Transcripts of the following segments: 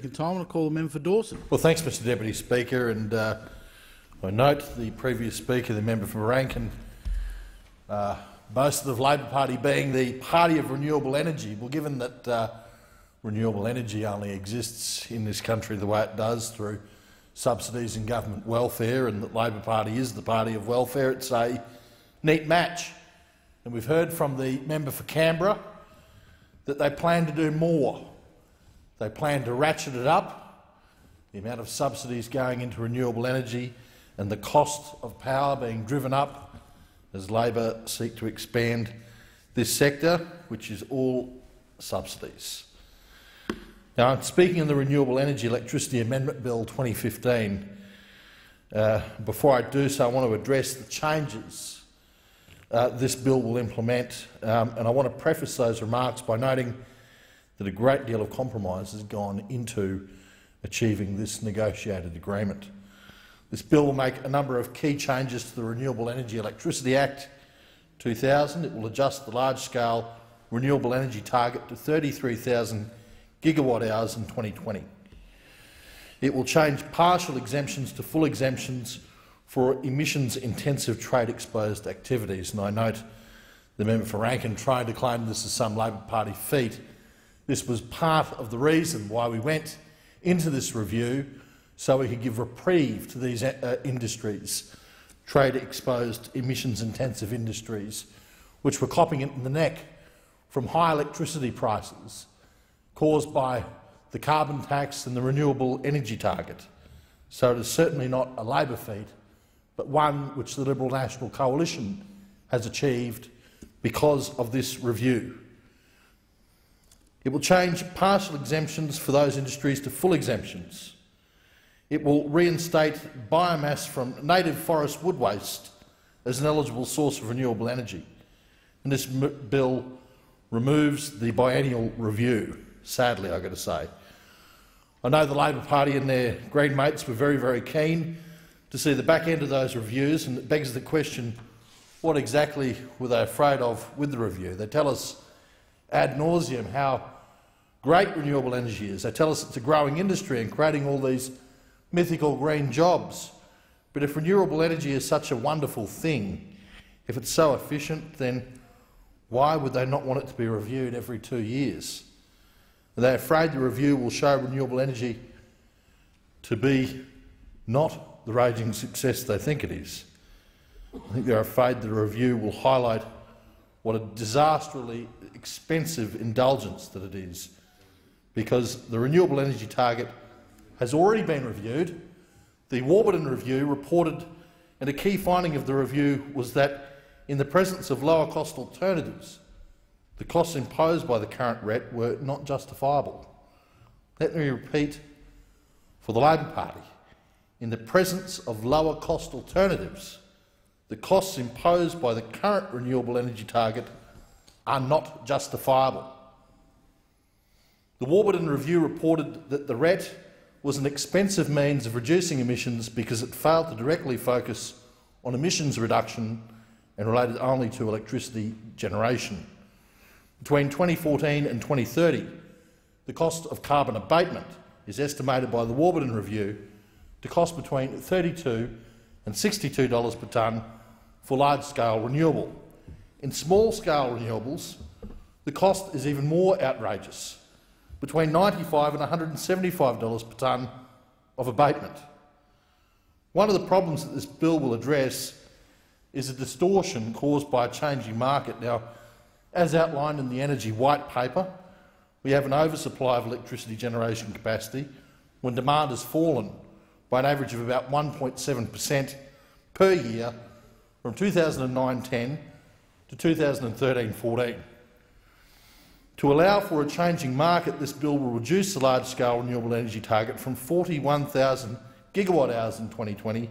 Time, I call the member for Dawson. Well, thanks, Mr Deputy Speaker, and I note the previous speaker, the member for Rankin, boasted of Labor Party being the party of renewable energy. Well, given that renewable energy only exists in this country the way it does through subsidies and government welfare, and that Labor Party is the party of welfare, it's a neat match. And we've heard from the member for Canberra that they plan to do more. They plan to ratchet it up, the amount of subsidies going into renewable energy and the cost of power being driven up as Labor seek to expand this sector, which is all subsidies. Now, speaking of the Renewable Energy Electricity Amendment Bill 2015, before I do so, I want to address the changes this bill will implement, and I want to preface those remarks by noting that a great deal of compromise has gone into achieving this negotiated agreement. This bill will make a number of key changes to the Renewable Energy Electricity Act 2000. It will adjust the large-scale renewable energy target to 33,000 gigawatt-hours in 2020. It will change partial exemptions to full exemptions for emissions-intensive trade-exposed activities. And I note the member for Rankin trying to claim this is some Labor Party feat. This was part of the reason why we went into this review, so we could give reprieve to these industries, trade-exposed, emissions-intensive industries, which were copping it in the neck from high electricity prices caused by the carbon tax and the renewable energy target. So it is certainly not a Labor feat, but one which the Liberal National Coalition has achieved because of this review. It will change partial exemptions for those industries to full exemptions. It will reinstate biomass from native forest wood waste as an eligible source of renewable energy. And this bill removes the biennial review, sadly, I've got to say. I know the Labor Party and their Green mates were very, very keen to see the back end of those reviews, and it begs the question, what exactly were they afraid of with the review? They tell us ad nauseum how great renewable energy is. They tell us it's a growing industry and creating all these mythical green jobs. But if renewable energy is such a wonderful thing, if it's so efficient, then why would they not want it to be reviewed every 2 years? Are they afraid the review will show renewable energy to be not the raging success they think it is? I think they're afraid the review will highlight what a disastrously expensive indulgence that it is, because the renewable energy target has already been reviewed. The Warburton review reported, and a key finding of the review was that in the presence of lower-cost alternatives, the costs imposed by the current RET were not justifiable. Let me repeat for the Labor Party. In the presence of lower-cost alternatives, the costs imposed by the current renewable energy target are not justifiable. The Warburton review reported that the RET was an expensive means of reducing emissions because it failed to directly focus on emissions reduction and related only to electricity generation. Between 2014 and 2030, the cost of carbon abatement is estimated by the Warburton review to cost between $32 and $62 per tonne for large-scale renewable. In small-scale renewables, the cost is even more outrageous, between $95 and $175 per tonne of abatement. One of the problems that this bill will address is a distortion caused by a changing market. Now, as outlined in the Energy White Paper, we have an oversupply of electricity generation capacity when demand has fallen by an average of about 1.7% per year from 2009-10 to 2013-14. To allow for a changing market, this bill will reduce the large-scale renewable energy target from 41,000 gigawatt-hours in 2020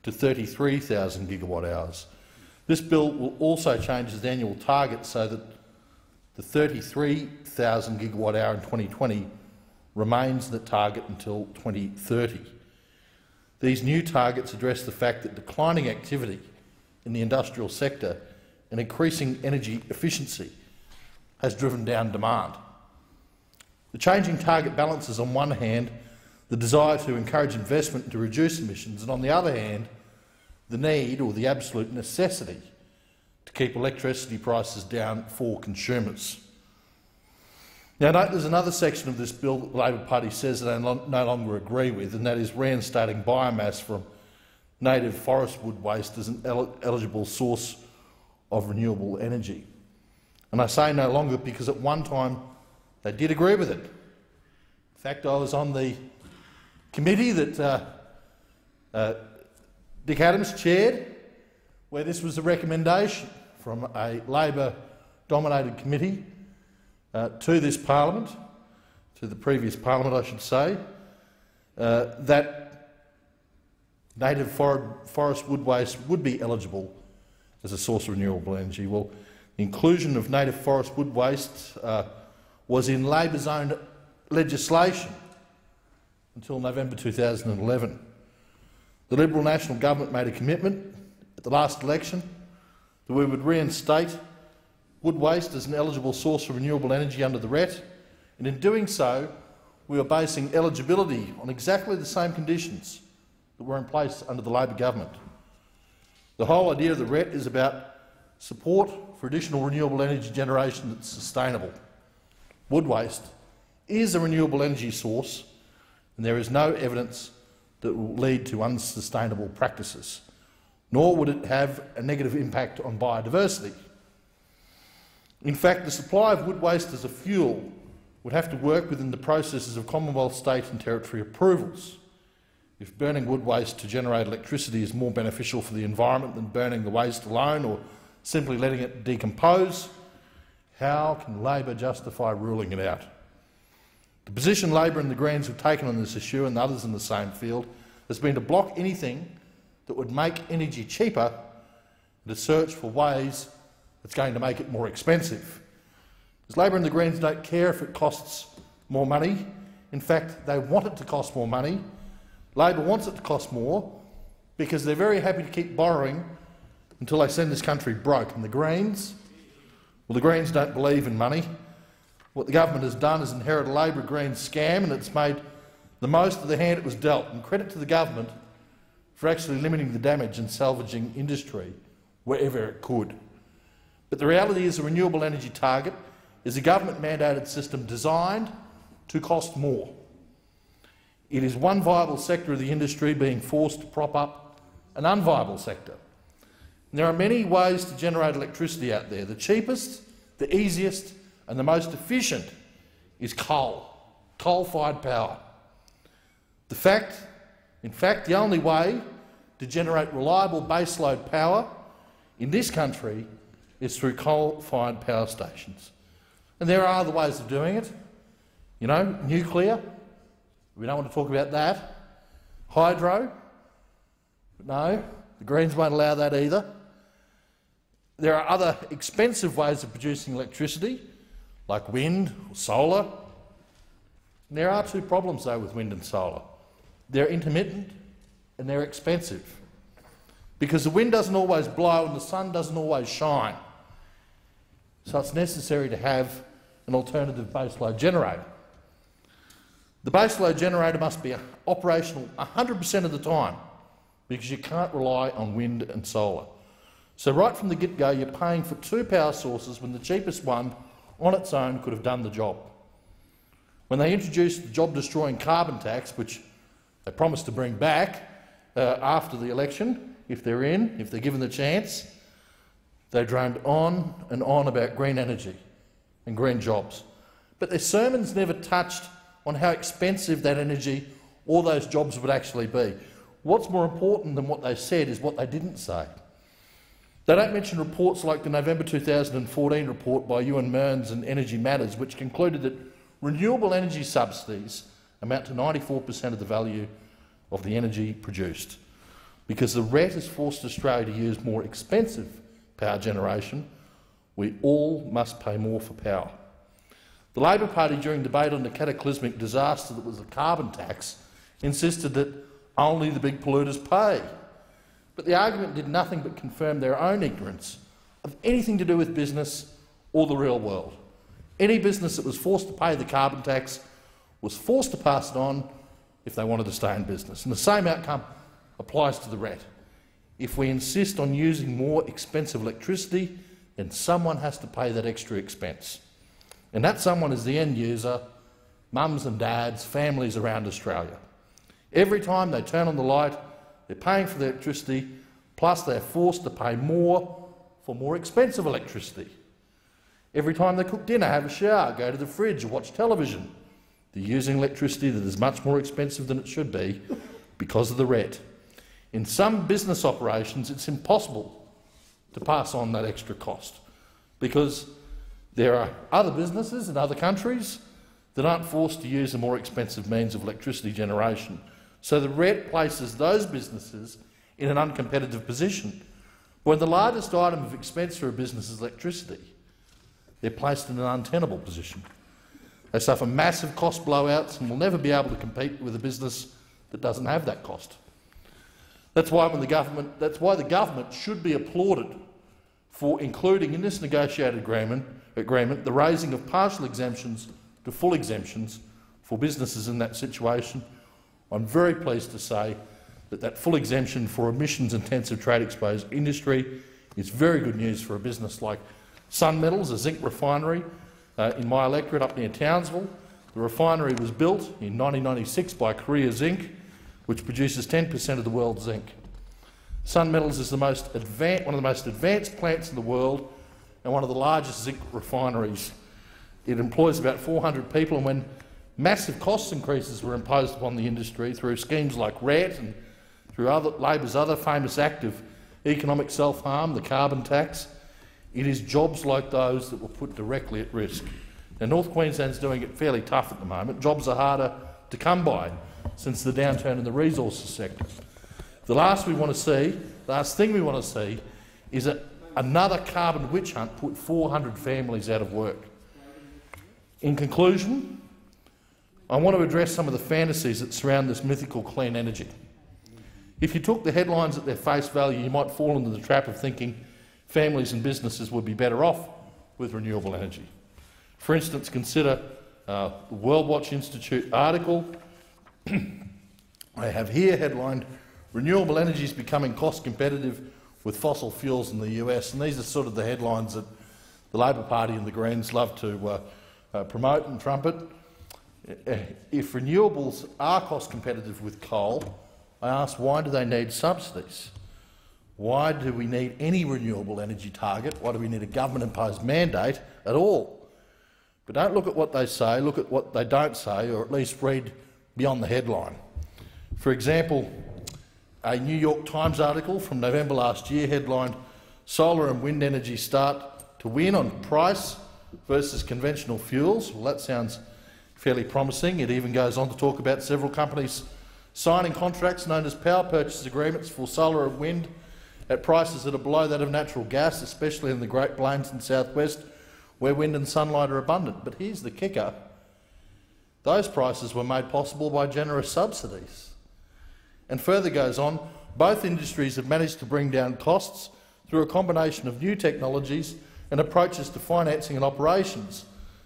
to 33,000 gigawatt-hours. This bill will also change the annual target so that the 33,000 gigawatt-hour in 2020 remains the target until 2030. These new targets address the fact that declining activity in the industrial sector and increasing energy efficiency has driven down demand. The changing target balances, on one hand, the desire to encourage investment to reduce emissions, and on the other hand, the need or the absolute necessity to keep electricity prices down for consumers. Now, note there's another section of this bill that the Labor Party says they no longer agree with, and that is reinstating biomass from native forest wood waste as an eligible source of renewable energy. And I say no longer because at one time they did agree with it. In fact, I was on the committee that Dick Adams chaired, where this was a recommendation from a Labor-dominated committee to this parliament, to the previous parliament I should say, that native forest wood waste would be eligible as a source of renewable energy. Well, the inclusion of native forest wood waste was in Labor's own legislation until November 2011. The Liberal National Government made a commitment at the last election that we would reinstate wood waste as an eligible source of renewable energy under the RET, and in doing so we were basing eligibility on exactly the same conditions that were in place under the Labor government. The whole idea of the RET is about support for additional renewable energy generation that's sustainable. Wood waste is a renewable energy source, and there is no evidence that will lead to unsustainable practices, nor would it have a negative impact on biodiversity. In fact, the supply of wood waste as a fuel would have to work within the processes of Commonwealth, state and territory approvals. If burning wood waste to generate electricity is more beneficial for the environment than burning the waste alone or simply letting it decompose, how can Labor justify ruling it out? The position Labor and the Greens have taken on this issue, and others in the same field, has been to block anything that would make energy cheaper and to search for ways that's going to make it more expensive. Because Labor and the Greens don't care if it costs more money. In fact, they want it to cost more money. Labor wants it to cost more because they're very happy to keep borrowing until they send this country broke. And the Greens, well, the Greens don't believe in money. What the government has done is inherit a Labor-Greens scam, and it's made the most of the hand it was dealt. And credit to the government for actually limiting the damage and salvaging industry wherever it could. But the reality is the Renewable Energy Target is a government-mandated system designed to cost more. It is one viable sector of the industry being forced to prop up an unviable sector. And there are many ways to generate electricity out there. The cheapest, the easiest and the most efficient is coal-fired power. In fact, the only way to generate reliable baseload power in this country is through coal-fired power stations. And there are other ways of doing it. You know, nuclear. We don't want to talk about that. Hydro. No, the Greens won't allow that either. There are other expensive ways of producing electricity, like wind or solar. And there are two problems, though, with wind and solar. They're intermittent and they're expensive, because the wind doesn't always blow and the sun doesn't always shine. So it's necessary to have an alternative baseload generator. The baseload generator must be operational 100% of the time, because you can't rely on wind and solar. So right from the get-go, you're paying for two power sources when the cheapest one on its own could have done the job. When they introduced the job-destroying carbon tax, which they promised to bring back after the election, if they're given the chance, they droned on and on about green energy and green jobs. But their sermons never touched on how expensive that energy or those jobs would actually be. What's more important than what they said is what they didn't say. They don't mention reports like the November 2014 report by Ewan Mearns and Energy Matters, which concluded that renewable energy subsidies amount to 94% of the value of the energy produced. Because the RET has forced Australia to use more expensive power generation, we all must pay more for power. The Labor Party, during debate on the cataclysmic disaster that was the carbon tax, insisted that only the big polluters pay. But the argument did nothing but confirm their own ignorance of anything to do with business or the real world. Any business that was forced to pay the carbon tax was forced to pass it on if they wanted to stay in business. And the same outcome applies to the RET. If we insist on using more expensive electricity, then someone has to pay that extra expense. And that someone is the end user, mums and dads, families around Australia. Every time they turn on the light, they're paying for the electricity, plus they're forced to pay more for more expensive electricity. Every time they cook dinner, have a shower, go to the fridge, watch television, they're using electricity that is much more expensive than it should be because of the RET. In some business operations, it's impossible to pass on that extra cost because there are other businesses in other countries that aren't forced to use a more expensive means of electricity generation. So the RET places those businesses in an uncompetitive position. When the largest item of expense for a business is electricity, they're placed in an untenable position. They suffer massive cost blowouts and will never be able to compete with a business that doesn't have that cost. That's why the government should be applauded for including in this negotiated agreement the raising of partial exemptions to full exemptions for businesses in that situation. I'm very pleased to say that full exemption for emissions-intensive trade-exposed industry is very good news for a business like Sun Metals, a zinc refinery in my electorate up near Townsville. The refinery was built in 1996 by Korea Zinc, which produces 10% of the world's zinc. Sun Metals is one of the most advanced plants in the world and one of the largest zinc refineries. It employs about 400 people, and when massive cost increases were imposed upon the industry through schemes like RET and through Labor's other famous act of economic self-harm, the carbon tax, it is jobs like those that were put directly at risk. Now, North Queensland's doing it fairly tough at the moment. Jobs are harder to come by since the downturn in the resources sector. The last thing we want to see is another carbon witch hunt put 400 families out of work. In conclusion, I want to address some of the fantasies that surround this mythical clean energy. If you took the headlines at their face value, you might fall into the trap of thinking families and businesses would be better off with renewable energy. For instance, consider the World Watch Institute article I have here headlined, "Renewable Energy is becoming cost competitive with fossil fuels in the US." And these are sort of the headlines that the Labor Party and the Greens love to promote and trumpet. If renewables are cost competitive with coal, I ask, why do they need subsidies? Why do we need any renewable energy target? Why do we need a government-imposed mandate at all? But don't look at what they say, look at what they don't say, or at least read beyond the headline. For example, a New York Times article from November last year headlined, "Solar and wind energy start to win on price versus conventional fuels." Well, that sounds fairly promising. It even goes on to talk about several companies signing contracts known as power purchase agreements for solar and wind at prices that are below that of natural gas, especially in the Great Plains and Southwest, where wind and sunlight are abundant. But here's the kicker. Those prices were made possible by generous subsidies. And further goes on, both industries have managed to bring down costs through a combination of new technologies and approaches to financing and operations.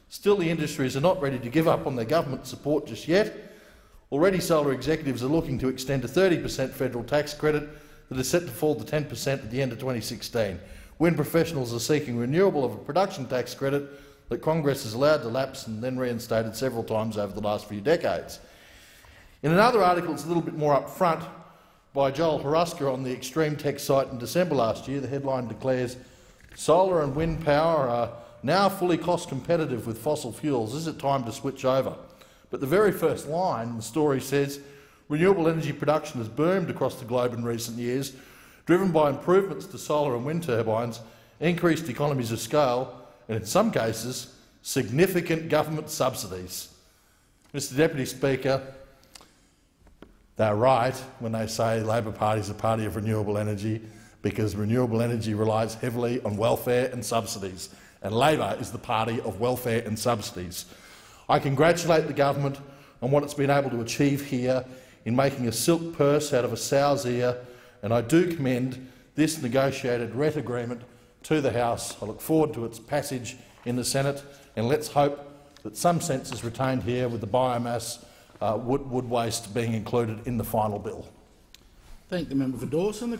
Still, the industries are not ready to give up on their government support just yet. Already, solar executives are looking to extend a 30% federal tax credit that is set to fall to 10% at the end of 2016. Wind professionals are seeking renewal of a production tax credit that Congress has allowed to lapse and then reinstated several times over the last few decades. In another article, it's a little bit more upfront, by Joel Haruska on the Extreme Tech site in December last year, the headline declares, "Solar and wind power are now fully cost competitive with fossil fuels. Is it time to switch over?" But the very first line, the story says, "Renewable energy production has boomed across the globe in recent years, driven by improvements to solar and wind turbines, increased economies of scale, and in some cases, significant government subsidies." Mr Deputy Speaker, they're right when they say Labor Party is a party of renewable energy, because renewable energy relies heavily on welfare and subsidies, and Labor is the party of welfare and subsidies. I congratulate the government on what it's been able to achieve here in making a silk purse out of a sow's ear, and I do commend this negotiated RET agreement to the House. I look forward to its passage in the Senate, and let's hope that some sense is retained here, with the biomass wood waste being included in the final bill. Thank the member for Dawson.